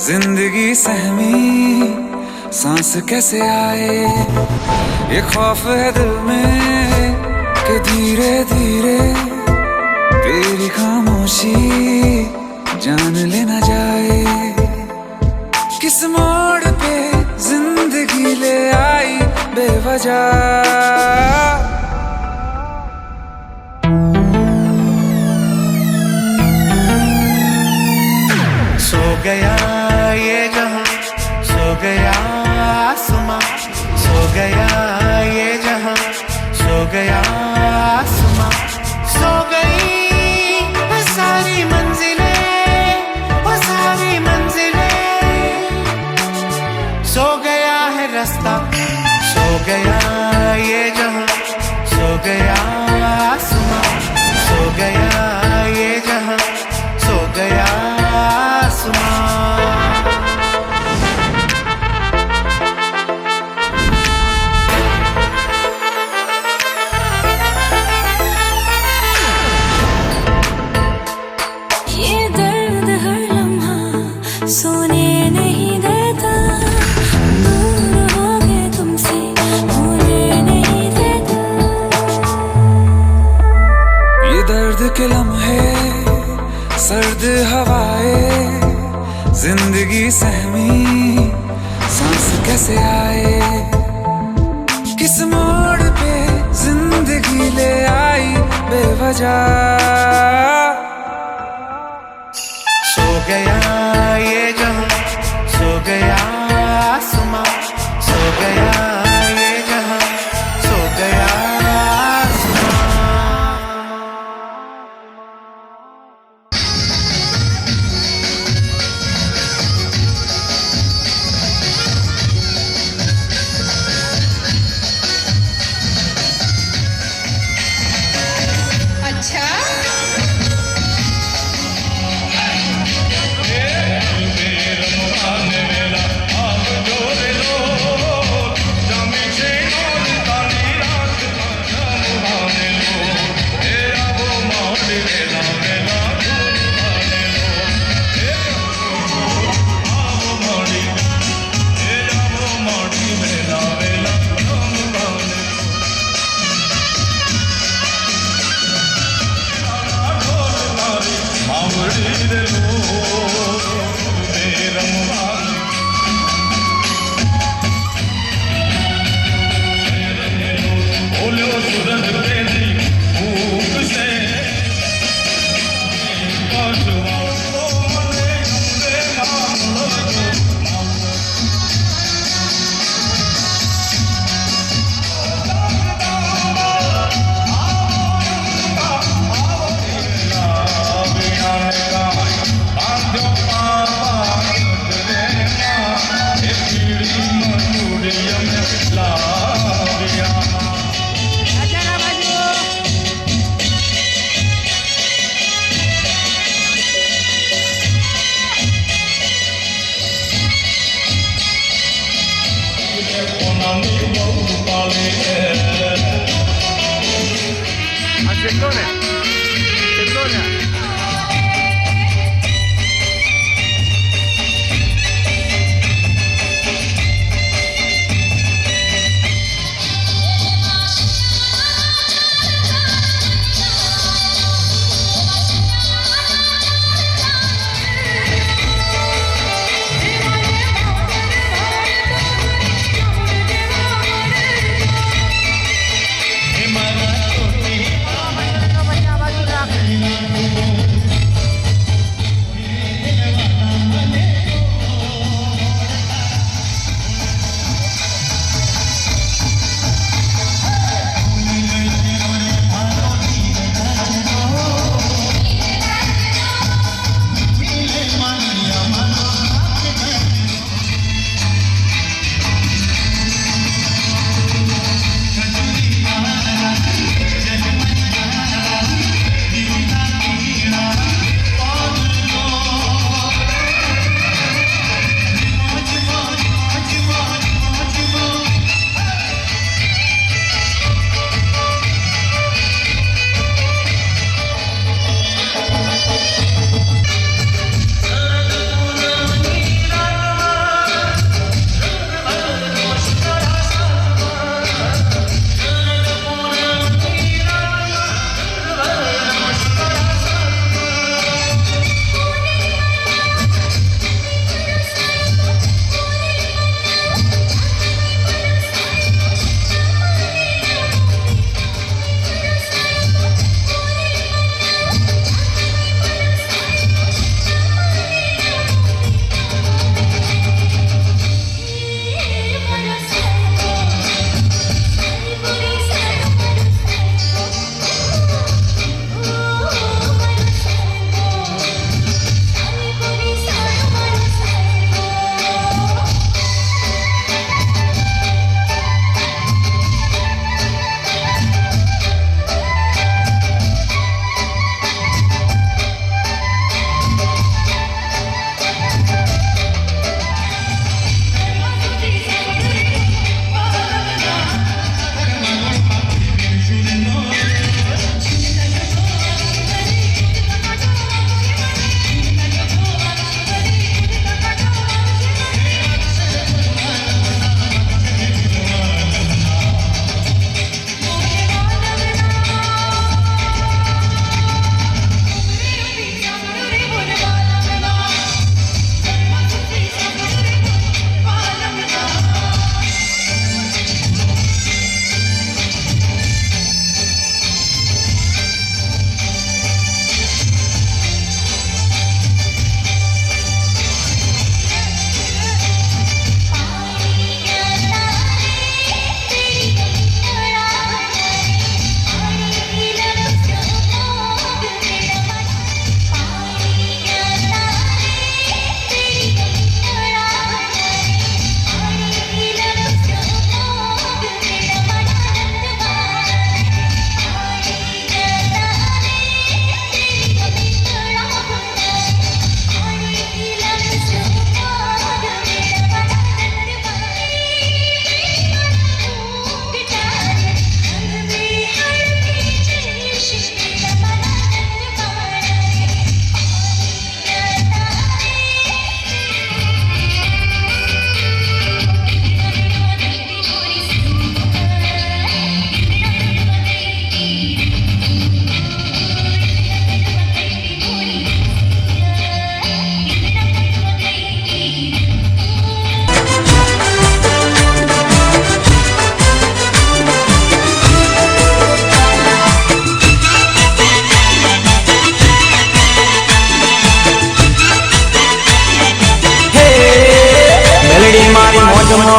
जिंदगी सहमी सांस कैसे आए, ये खौफ है दिल में कि धीरे धीरे तेरी खामोशी जान लेना जाए। किस मोड़ पे जिंदगी ले आई बेवजह, सो गया ये जहां, सो गया आसमां, सो गया ये जहां, सो गया आसमां, सो गई वो सारी मंजिलें, वो सारी मंजिलें, सो गया है रास्ता, सो गया ये जहां, सो गया आसमां, सो गया ये जहां, सो गया आसमां। ये दर्द हर लम्हा सोने नहीं देता, दूर हो गए तुमसे होने नहीं देता। ये दर्द के लम्हे सर्द हवाएं, जिंदगी सहमी सांस कैसे आए। किस मोड़ पे जिंदगी ले आई बेवजह, सो गया ये जहां, सो गया आसमां, सो गया ये जहां, सो गया आसमां। अच्छा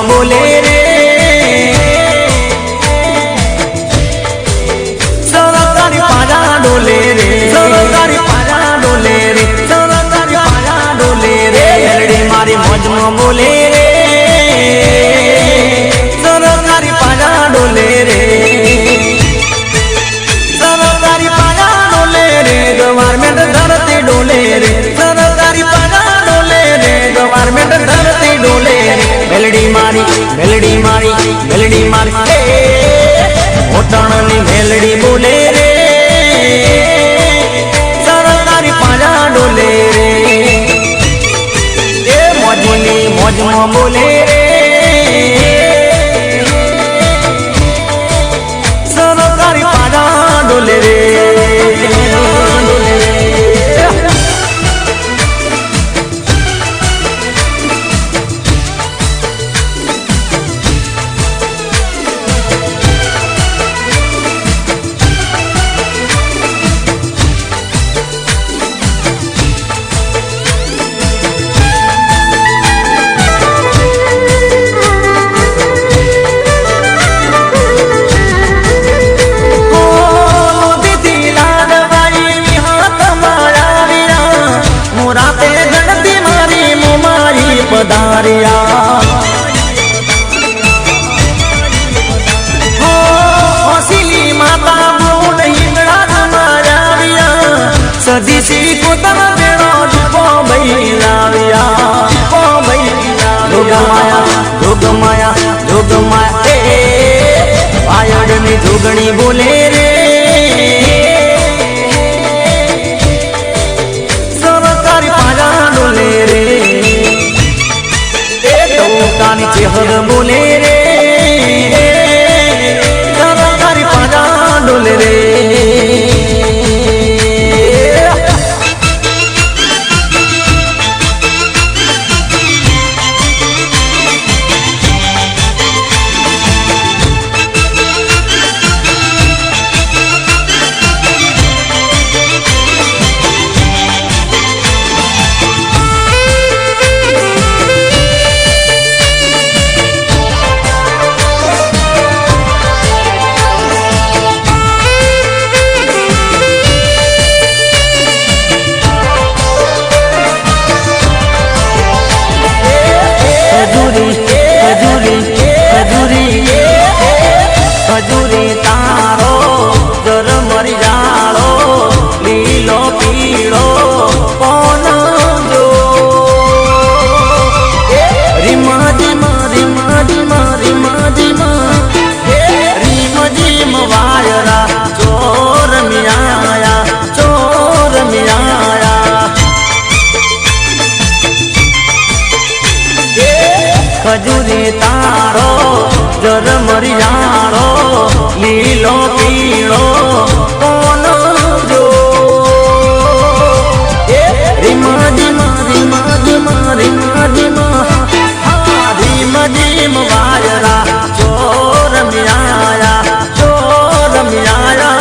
બોલે રે સરકારી પાજા ડોલે રે સરકારી પાજા ડોલે રે સરકારી પાજા ડોલે રે મેલડી મારી મોજમાં બોલે રે સરકારી પાજા ડોલે રે સરકારી પાજા ડોલે રે ગવર્મેન્ટ ધરતી ડોલે રે સરકારી પાજા ડોલે રે ગવર્મેન્ટ ધરતી ડોલે રે મેલડી મારી મેલડી મારી મેલડી મારી ઓટણની મેલડી બોલે રે સરકારી પાજા ડોલે રે એ મોજની મોજમાં બોલે રે સરકારી પાજા ડોલે રે સદીસી કોતરા બેડો દીપો ભઈ લાવ્યા ઓ ભઈ જોગમાયા જોગમાયા જોગમાયા એ આયડની જોગણી બોલે રે સરકારી પાજા ડોલે રે એ ટોકાની ચેહર બોલે રે સરકારી પાજા ડોલે રે ખજૂરી તારો જર મરી જાળો લીલો પીળો કોણ જો રીમા જીમા રીમા જીમા રીમા જીમા રીમ જીમ વાયરા ચોર મિયાયા ચોર મિયાયા ખજૂરી તારો જર મરી જાળો લીલો પીળો કોણ જો રીમા જીમા રીમા જીમા રીમા જીમા રીમ જીમ વાયરા ચોર મિયાયા ચોર મિયાયા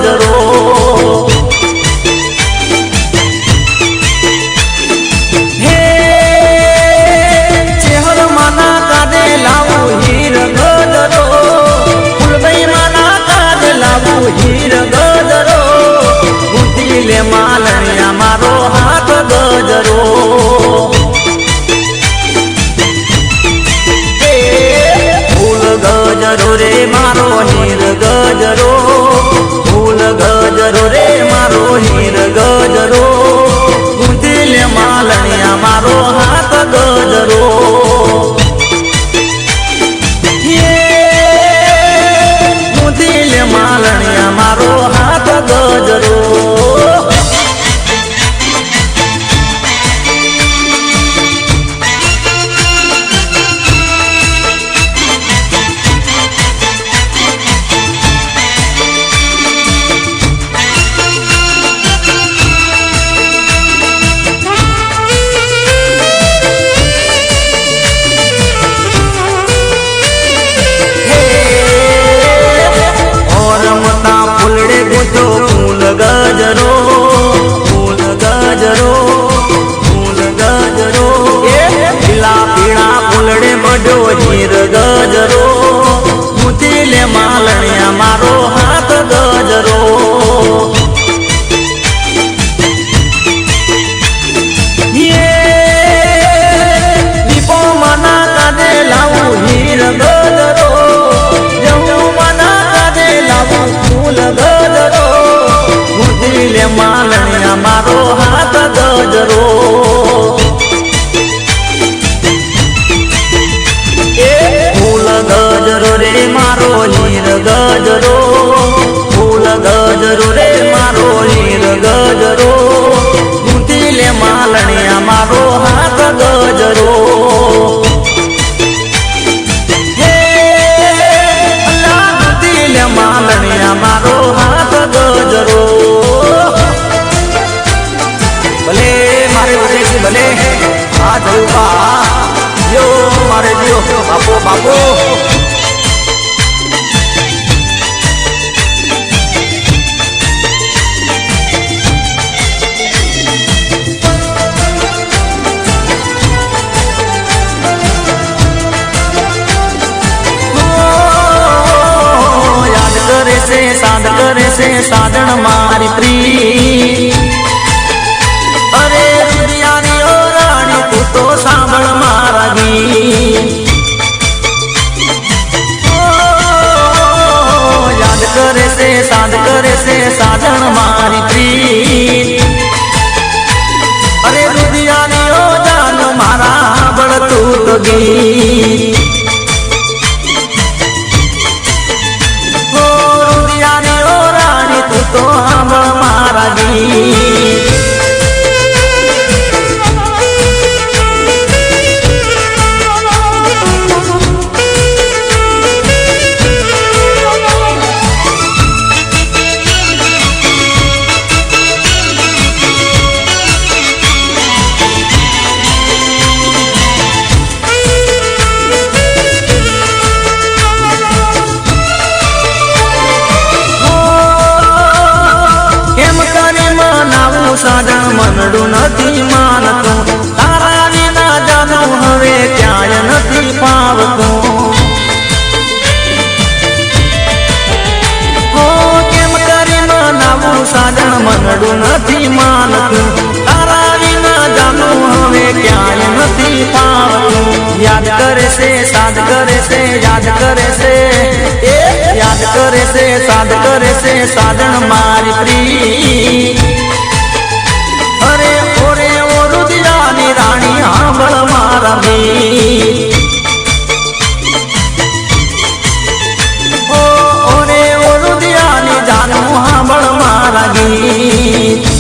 ગજરો હે ચેહર માના કાદે લાવું હીર ગજરો ફૂલભાઈ માના કાદે લાવું હીર ગજરો લે માલણિયા મારો હાથ ગજરો ફૂલ ગજરો રે મારો હીર ગજરો ફૂલ ગજરો રે મારો હીર ગજરો લે માલણિયા મારો હાથ ગજરો લે માલણિયા મારો હાથ ગજરો હીર ગજરો મુતીલે માલણિયા મારો હાથ ગજરો દીપો મના કાદે લાવું હીર ગજરો જવું મના કાદે લાવું ફૂલ ગજરો મુતીલે માલણિયા મારો હાથ ગજરો ગજરો રે મારો હીર ગજરો ફૂલ ગજરો રે મારો હીર ગજરો લે માલણિયા મારો હાથ ગજરો હે લે માલણિયા મારો હાથ ગજરો ભલે મારે ઉદેશી ભલે આ થયું બા યો મારે જીઓ બાપો બાપો સાદ કરે છે સાધન મારી પ્રી અરે દુનિયાની ઓ રાણી તું તો સાંભળ મારા ગીત યાદ કરે છે સાદ કરે છે સાધન મારી પ્રી અરે દુનિયાની ઓ જાન મારા બળતું તો ગીત તો સાંભળ મારા ગીત સાજણ મનડું નથી માનતું તારા વિના જાનું હવે ક્યાંય નથી પાવતું હો કેમ કરી મનાવું સાજણ મનડું નથી માનતું તારા વિના જાનું હવે ક્યાંય નથી પાવતું યાદ કરે છે સાદ કરે છે યાદ કરે છે યાદ કરે છે સાદ કરે છે સાજણ મારી પ્રી અરે ઓરે ઓ રુદિયાની રાણી સાંભળ મારા ગીત ઓરે ઓ રુદિયાની જાનું સાંભળ મારા ગીત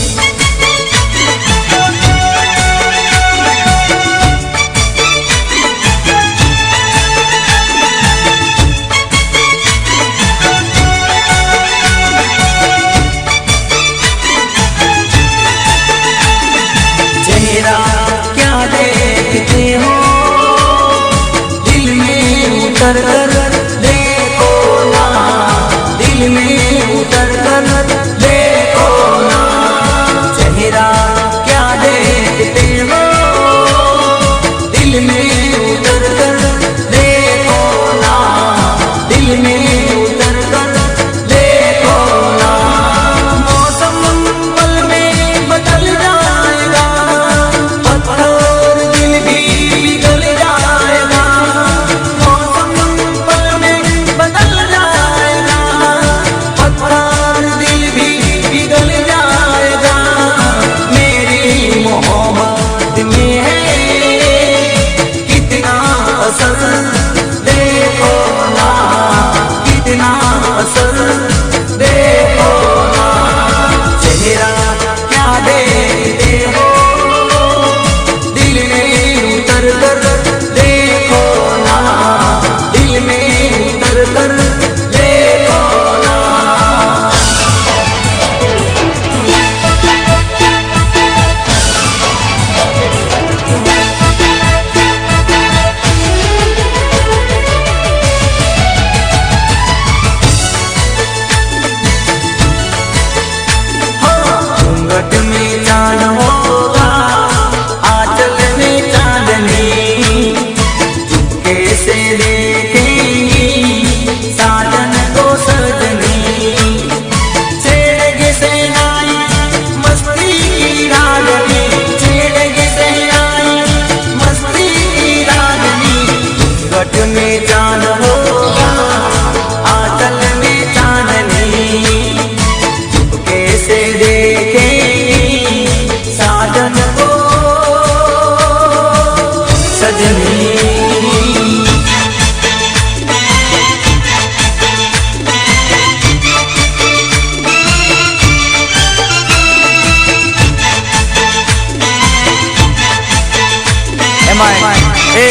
उतर कर देखो ना दिल में उतर कर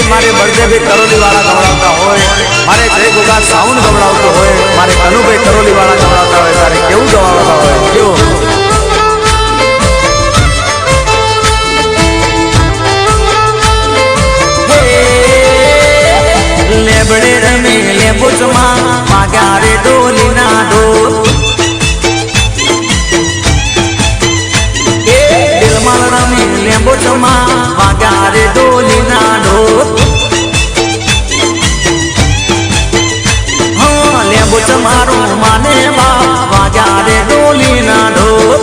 મારે બળદેવભાઈ કરોલી વાળા ગવડાવતા હોય, મારે જય ગોગા સાઉન્ડ ગવડાવતો હોય, મારે કનુભાઈ કરોલી વાળા ગવડાવતા હોય, તારે કેવું ગવડાવતા હોય કેવું? લેબડે રમે લેબુચમાં વાગ્યા રે ડોલીના ઢોલ, દિલમાં રમે લેબુચમાં વાગ્યા રે ડોલીના ઢોલ, હા લેબુચ મારું માને બાપ વાગ્યા રે ડોલીના ઢોલ.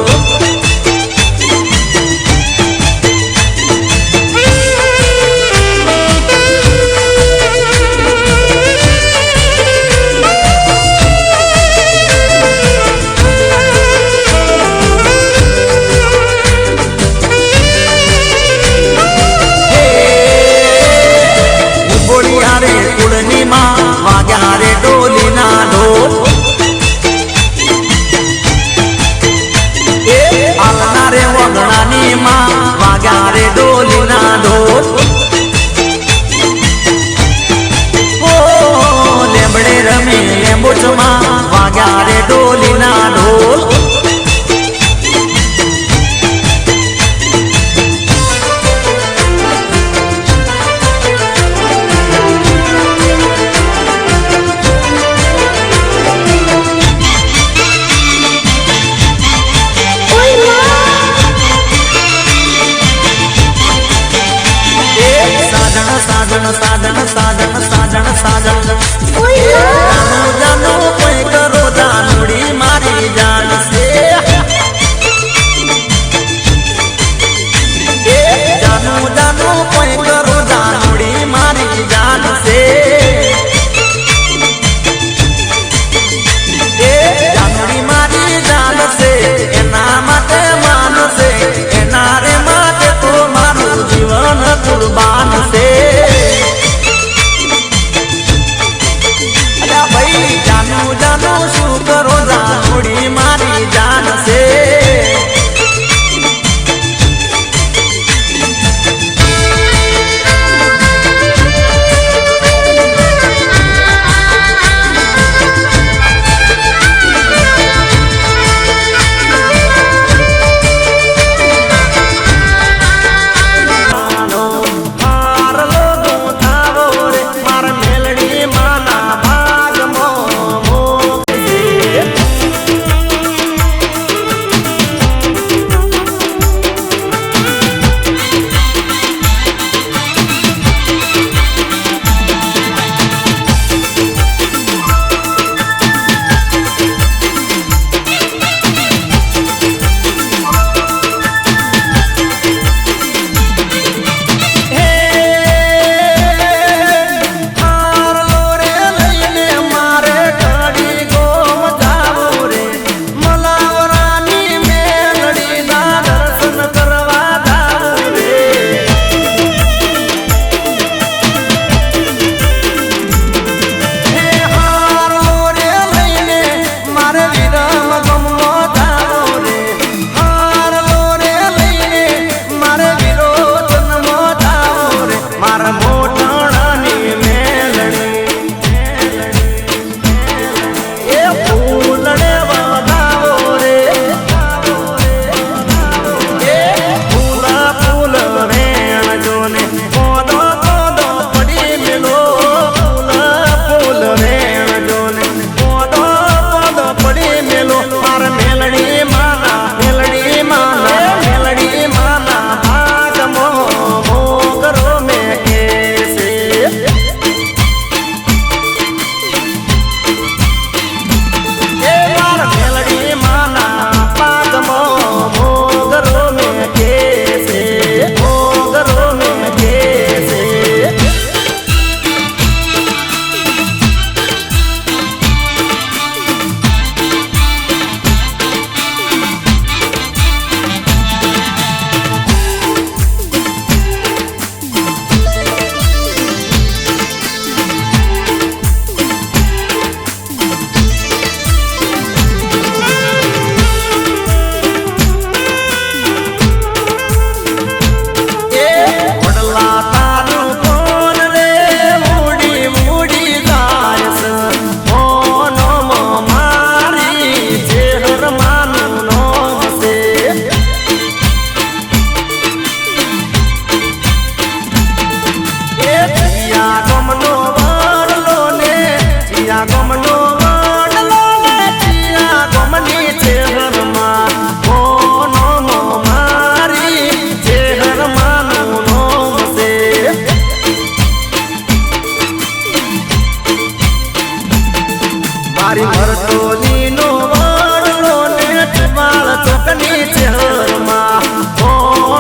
મારી મરતોની નો વાડલો ને બાળ ચોકની ચહેરમાં ઓ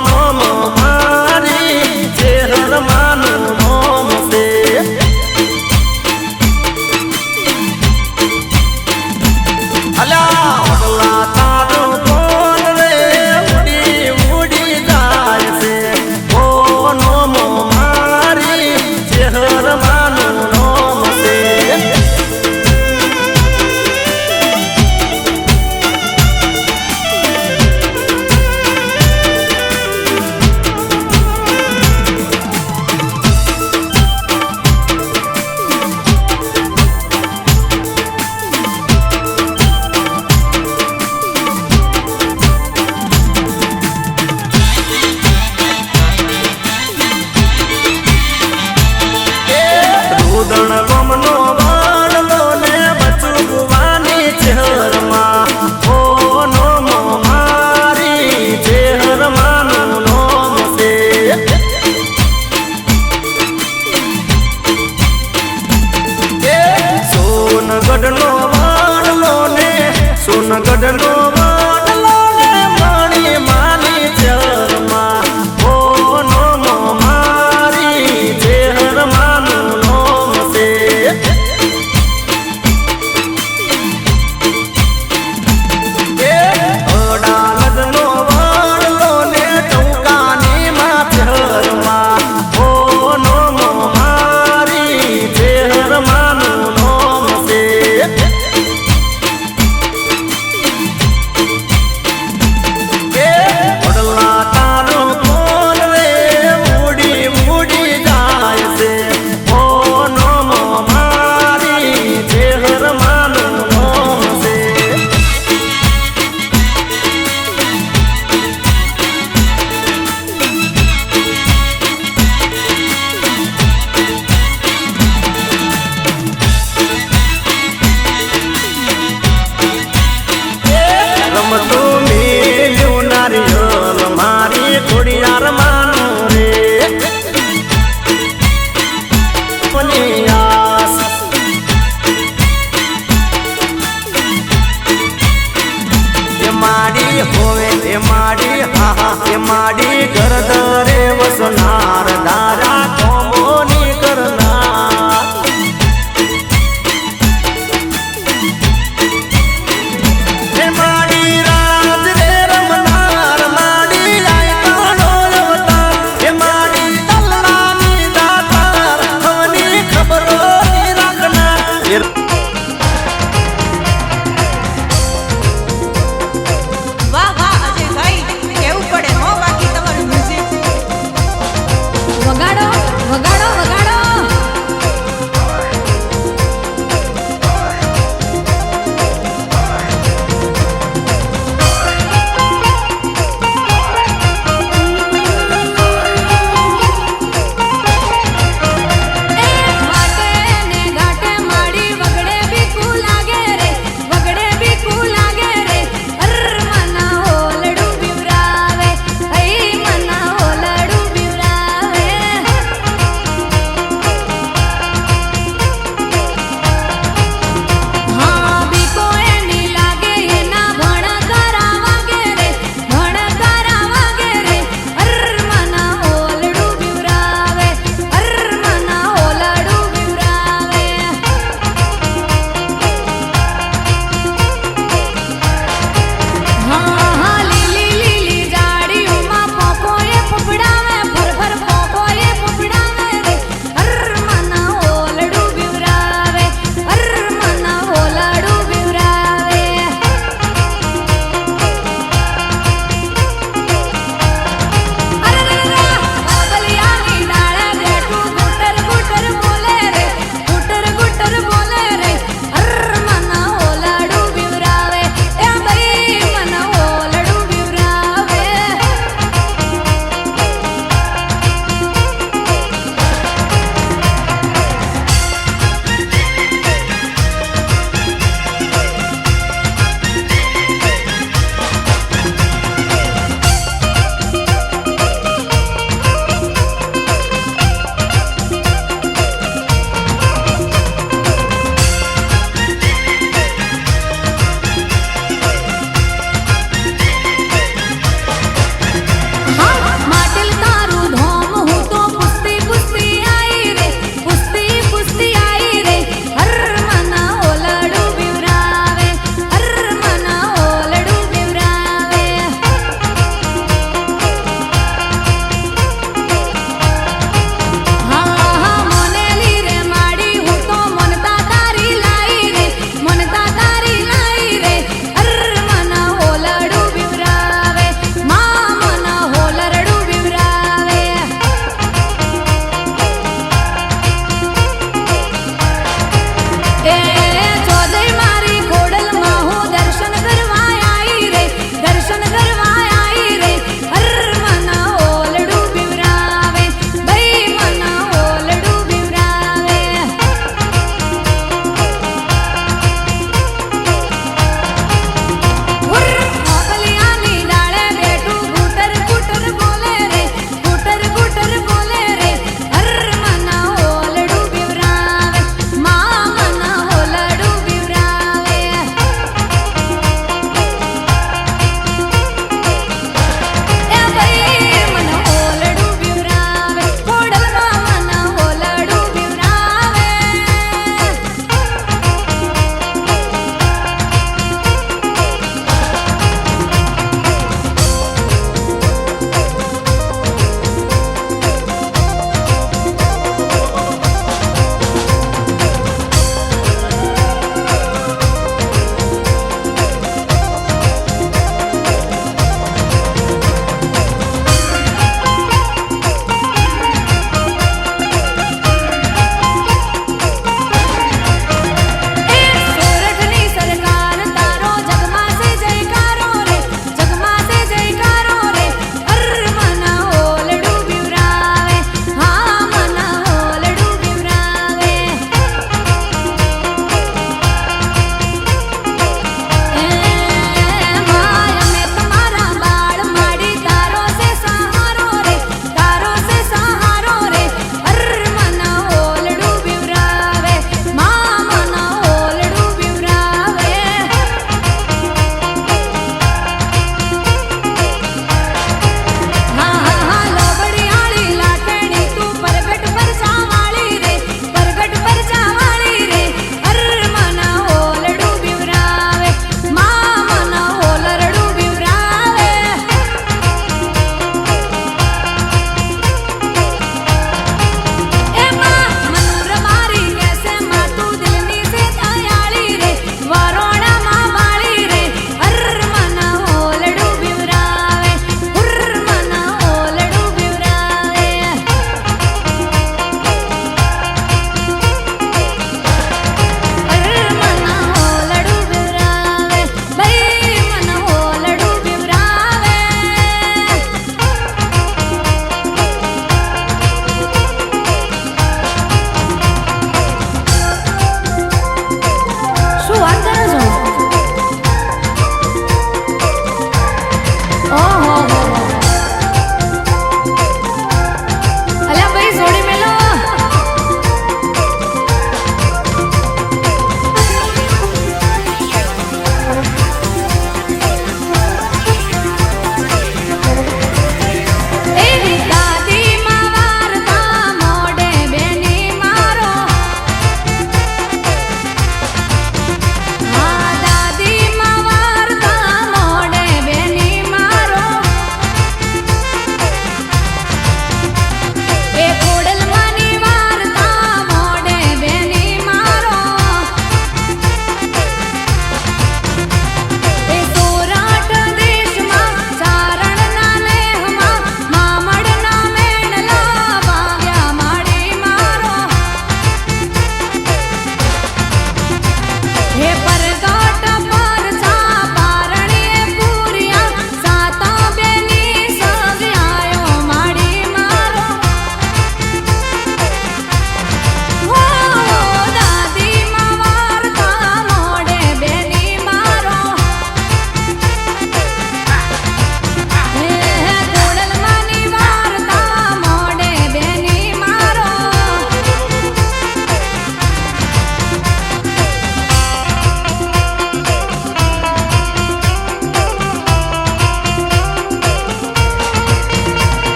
નોમ મારી ચહેરમાં નોમ છે અલા ઓલા તારું કોણ રે ઉડી ઉડી જાય છે ઓ નોમ મારી ચહેરમાં નોમ છે ઉદણ ગમનો વાળલો ને બચુવાની ચહેરમાં ઓ નોમ મારી ચહેરમાં નોમ છે સોનગઢનો વાળલો ને સોનગઢનો વાળલો ને માણી માની ચહેરમાં ઓ નોમ મારી ચહેરમાં નોમ છે અડાલજનો વાળલો ને ટૌકાની માથરમાં ઓ નોમ મારી ચહેરમાં નોમ છે વડલા તારું કોણ રે ઉડી ઉડી જાય છે ઓ નોમ મારી ચહેરમાં નોમ છે રમતો મેલ્યું નારિયેળ મારી ખોડિયાર માનો રે મને આસ એ માડી હોવે એ માડી હા એ માડી ગરદરે વસનાર દારા કોમોની કરનાર એ માડી રાજ રે રમનાર માડી આય કાળો અવતાર એ માડી તલ્લાની દાતાર હવની ખબરોની રાખનાર વાહ વાહ અજયભાઈ કેવું પડે હો બાકી તમારું મ્યુઝિક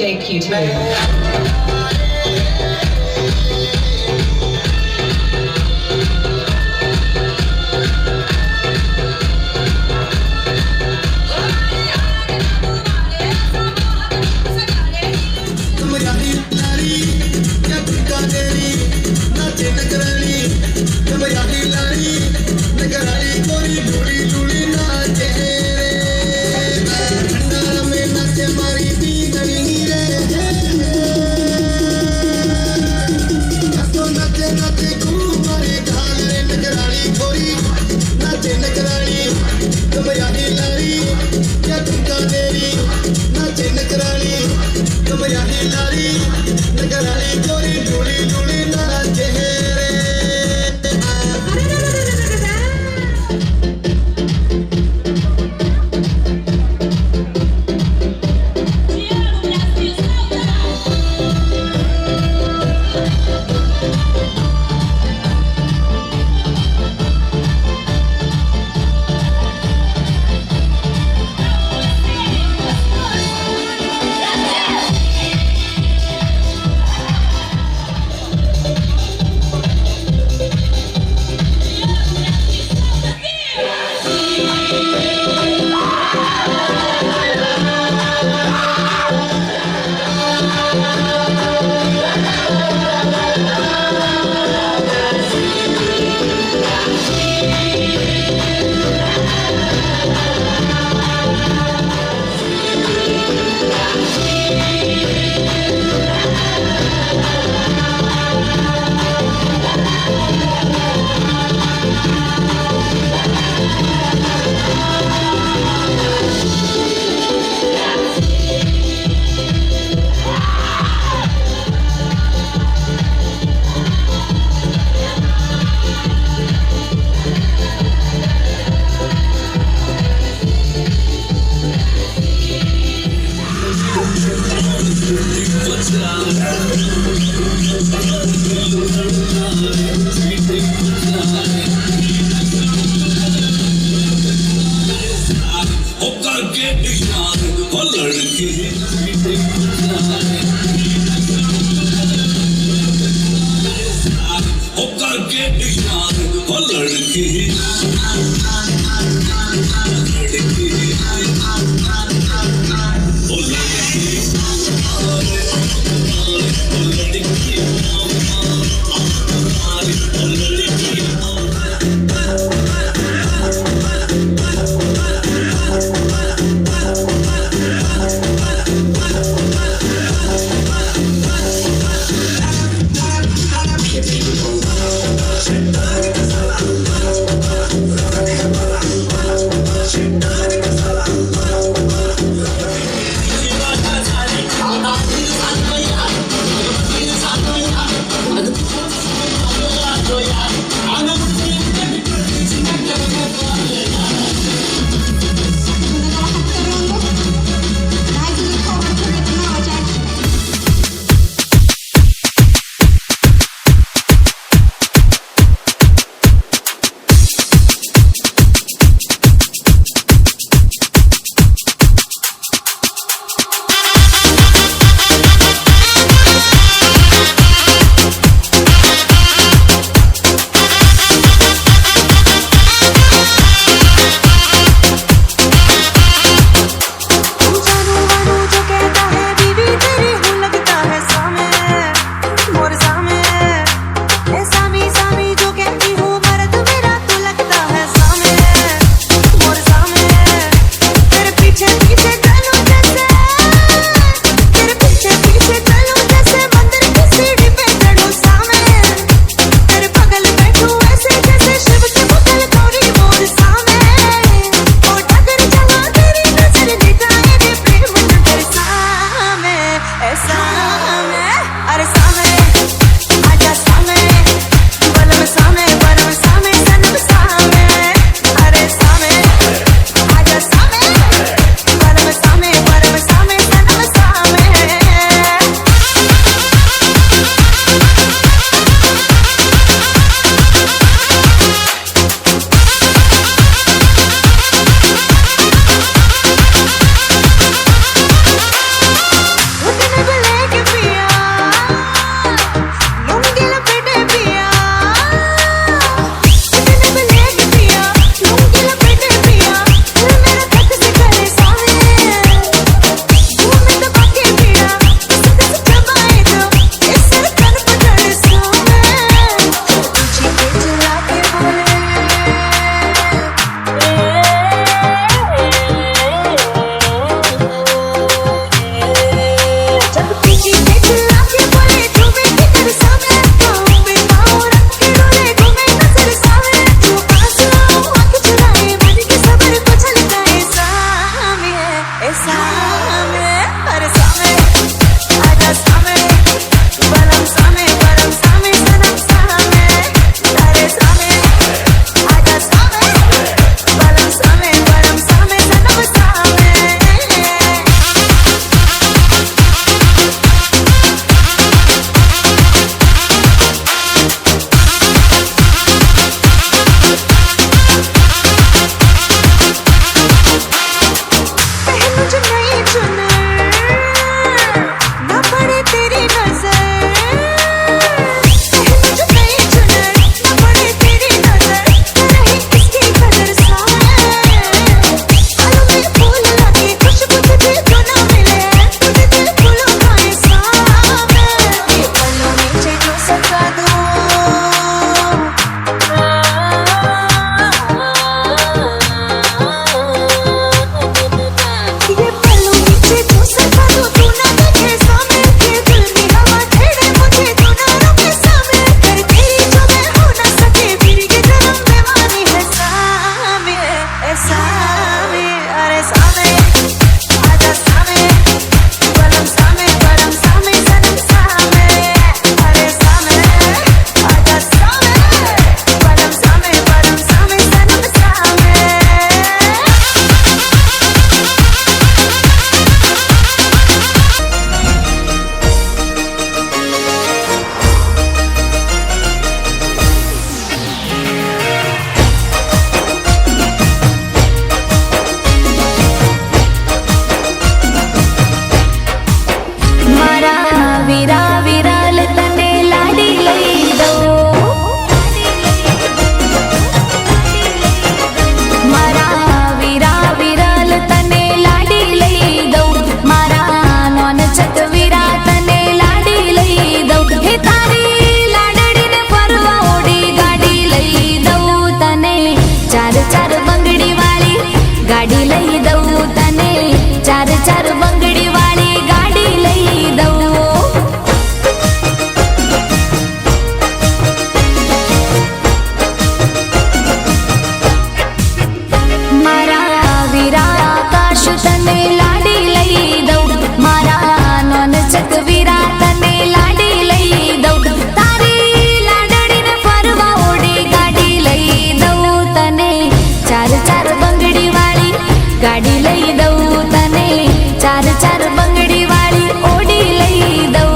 DJ Q2. વીરા વિરાલ તને લાડી લઈ દઉં મારા વીરા વિરાલ તને લાડી લઈ દઉં મારા નોન ચક વીરા તને લાડી લઈ દઉં હે તારી લાડડીને ફરવા ઓડી ગાડી લઈ દઉં તને ચાર ચાર બંગડી વાળી ગાડી લઈ દઉં તને ચાર ચાર બંગડી વાળી ગાડી લઈ દઉં મારા વીરા આકાશ તને લાડી લઈ દઉં મારા નોન ચક વીરા તને લાડી લઈ દઉં તારી લાડડીને ફરવા ઓડી ગાડી લઈ દઉં તને ચાર ચાર બંગડી વાળી ગાડી લઈ દઉં તને ચાર ચાર બંગડી વાળી ઓડી લઈ દઉં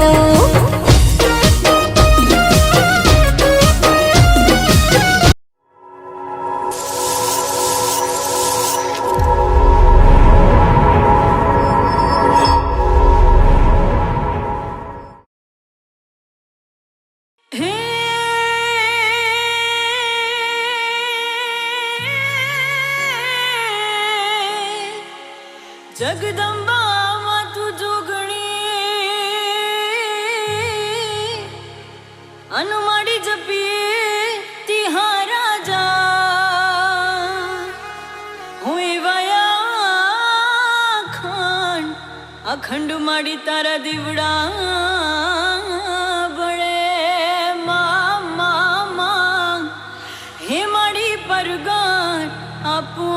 જગદંબા માં તું જોગણી અનુમાડી જપીએ તિહારા જા હું વયા ખાંડ અખંડ માડી તારા દીવડા બળે મા હે માડી પરગાન આપો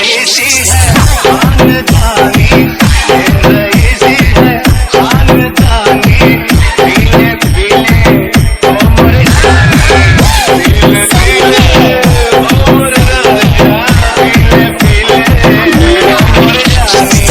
रईसी है खानदानी, ये रईसी है खानदानी, पीले पीले उम्र जानी, पीले पीले उम्र राजा, पीले पीले उम्र जानी।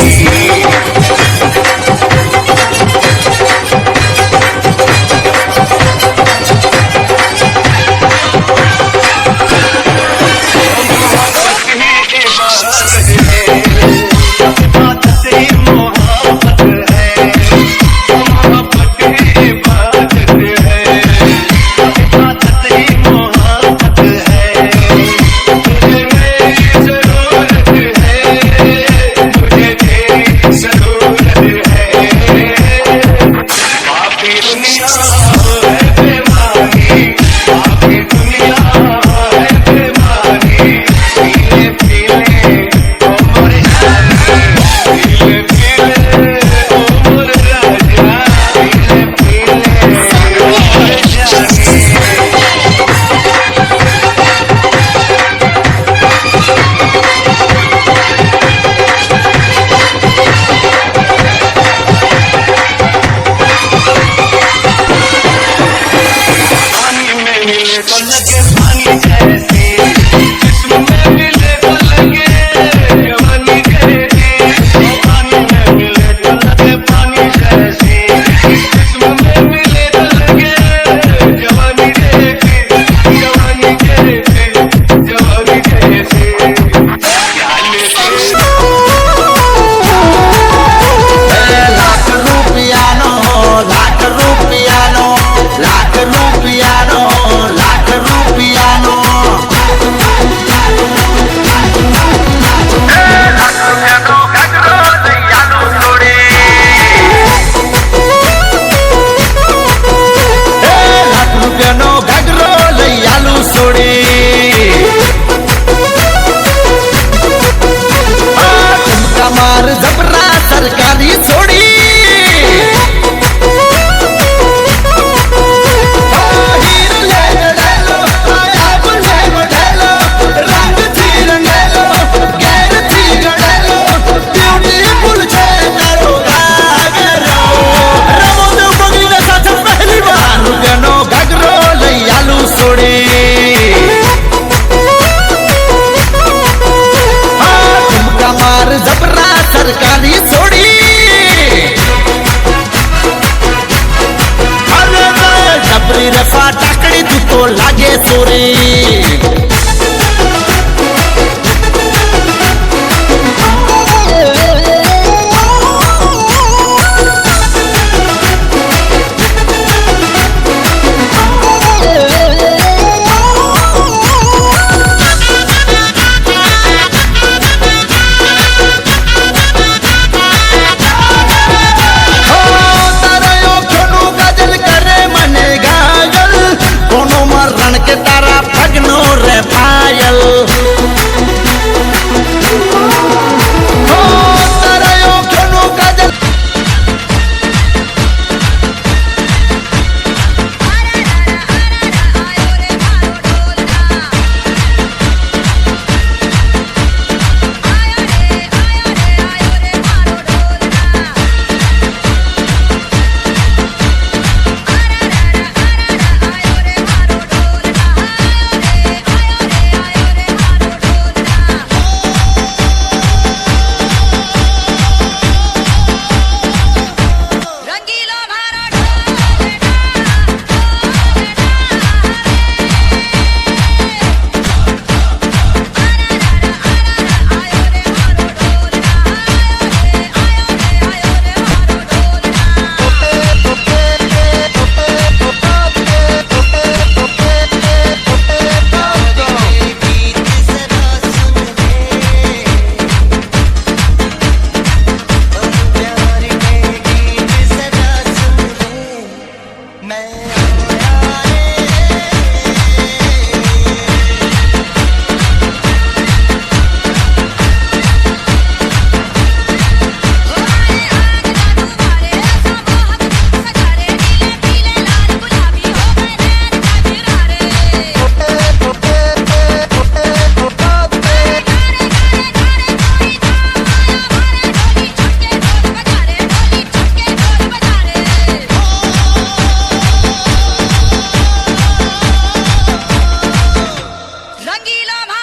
के तारा फट લીલો